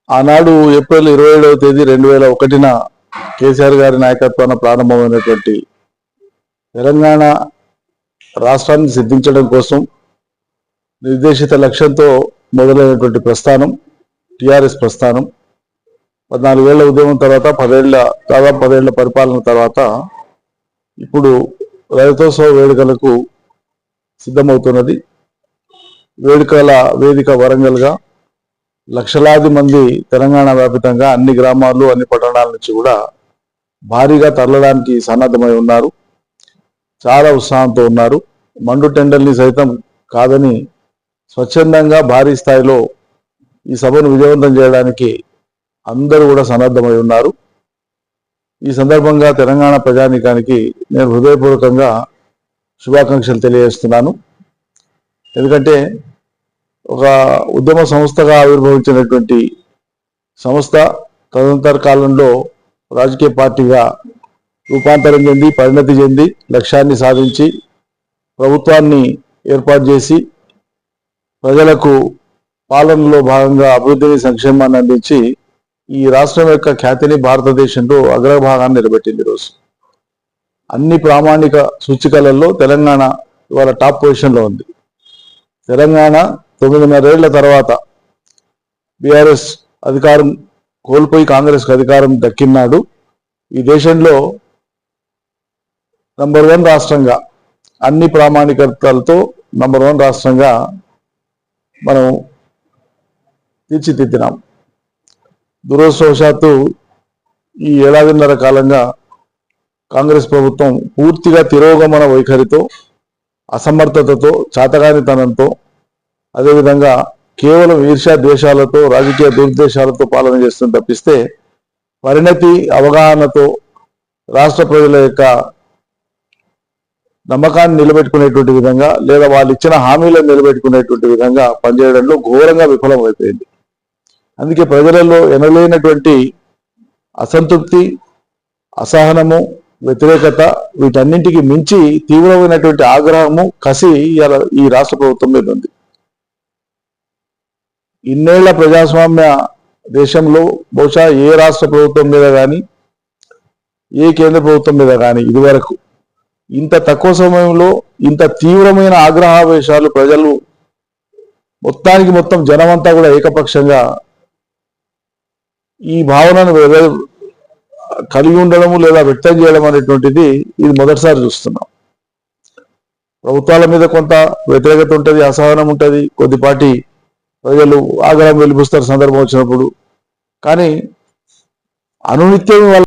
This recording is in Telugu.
ఆనాడు ఏప్రిల్ 27వ తేదీ 2001న కేసీఆర్ గారి నాయకత్వాన ప్రారంభమైనటువంటి తెలంగాణ రాష్ట్రాన్ని సిద్ధించడం కోసం నిర్దేశిత లక్ష్యంతో మొదలైనటువంటి ప్రస్థానం టిఆర్ఎస్ ప్రస్థానం 14 ఏళ్ల ఉద్యమం తర్వాత దాదాపు 10 ఏళ్ల పరిపాలన తర్వాత ఇప్పుడు రజతోత్సవ వేడుకలకు సిద్ధమవుతున్నది. వేడుకల వేదిక వరంగల్గా లక్షలాది మంది తెలంగాణ వ్యాప్తంగా అన్ని గ్రామాలు అన్ని పట్టణాల నుంచి కూడా భారీగా తరలడానికి సన్నద్ధమై ఉన్నారు. చాలా ఉత్సాహంతో ఉన్నారు. మండు టెండర్ని సైతం కాదని స్వచ్ఛందంగా భారీ స్థాయిలో ఈ సభను విజయవంతం చేయడానికి అందరూ కూడా సన్నద్ధమై ఉన్నారు. ఈ సందర్భంగా తెలంగాణ ప్రజానీకానికి నేను హృదయపూర్వకంగా శుభాకాంక్షలు తెలియజేస్తున్నాను. ఎందుకంటే ఒక ఉద్యమ సంస్థగా ఆవిర్భవించినటువంటి సంస్థ తదనంతర కాలంలో రాజకీయ పార్టీగా రూపాంతరం చెంది పరిణతి చెంది లక్ష్యాన్ని సాధించి ప్రభుత్వాన్ని ఏర్పాటు చేసి ప్రజలకు పాలనలో భాగంగా అభివృద్ధిని సంక్షేమాన్ని అందించి ఈ రాష్ట్రం యొక్క ఖ్యాతిని భారతదేశంలో అగ్రభాగాన్ని నిలబెట్టింది. ఈరోజు అన్ని ప్రామాణిక సూచికలలో తెలంగాణ ఇవాళ టాప్ పొజిషన్లో ఉంది. తెలంగాణ 9.5 ఏళ్ల తర్వాత బీఆర్ఎస్ అధికారం కోల్పోయి కాంగ్రెస్కి అధికారం దక్కినాడు ఈ దేశంలో నంబర్ 1 రాష్ట్రంగా అన్ని ప్రామాణికతలతో నంబర్ 1 రాష్ట్రంగా మనం తీర్చిదిద్దినాం. దురదృష్టవశాత్తు ఈ ఏడాదిన్నర కాలంగా కాంగ్రెస్ ప్రభుత్వం పూర్తిగా తిరోగమన వైఖరితో అసమర్థతతో చాతగానితనంతో అదేవిధంగా కేవలం ఈర్ష్యా ద్వేషాలతో రాజకీయ దుర్దేశాలతో పాలన చేస్తుంది తప్పిస్తే పరిణతి అవగాహనతో రాష్ట్ర ప్రజల యొక్క నమ్మకాన్ని నిలబెట్టుకునేటువంటి విధంగా లేదా వాళ్ళు ఇచ్చిన హామీలను నిలబెట్టుకునేటువంటి విధంగా పనిచేయడంలో ఘోరంగా విఫలమైపోయింది. అందుకే ప్రజలలో ఎనలేనటువంటి అసంతృప్తి, అసహనము, వ్యతిరేకత వీటన్నింటికి మించి తీవ్రమైనటువంటి ఆగ్రహము, కసి ఈ రాష్ట్ర ప్రభుత్వం మీద ఉంది. ఇన్నేళ్ల ప్రజాస్వామ్య దేశంలో బహుశా ఏ రాష్ట్ర ప్రభుత్వం మీద కానీ ఏ కేంద్ర ప్రభుత్వం మీద కానీ ఇదివరకు ఇంత తక్కువ సమయంలో ఇంత తీవ్రమైన ఆగ్రహావేశాలు ప్రజలు మొత్తం జనమంతా కూడా ఏకపక్షంగా ఈ భావనను కలిగి ఉండడము లేదా వ్యక్తం చేయడం అనేటువంటిది ఇది మొదటిసారి చూస్తున్నాం. ప్రభుత్వాల మీద కొంత వ్యతిరేకత ఉంటుంది, అసహనం ఉంటుంది, కొద్దిపాటి ప్రజలు ఆగ్రహం వెలిపిస్తారు సందర్భం వచ్చినప్పుడు. కానీ అనునిత్యం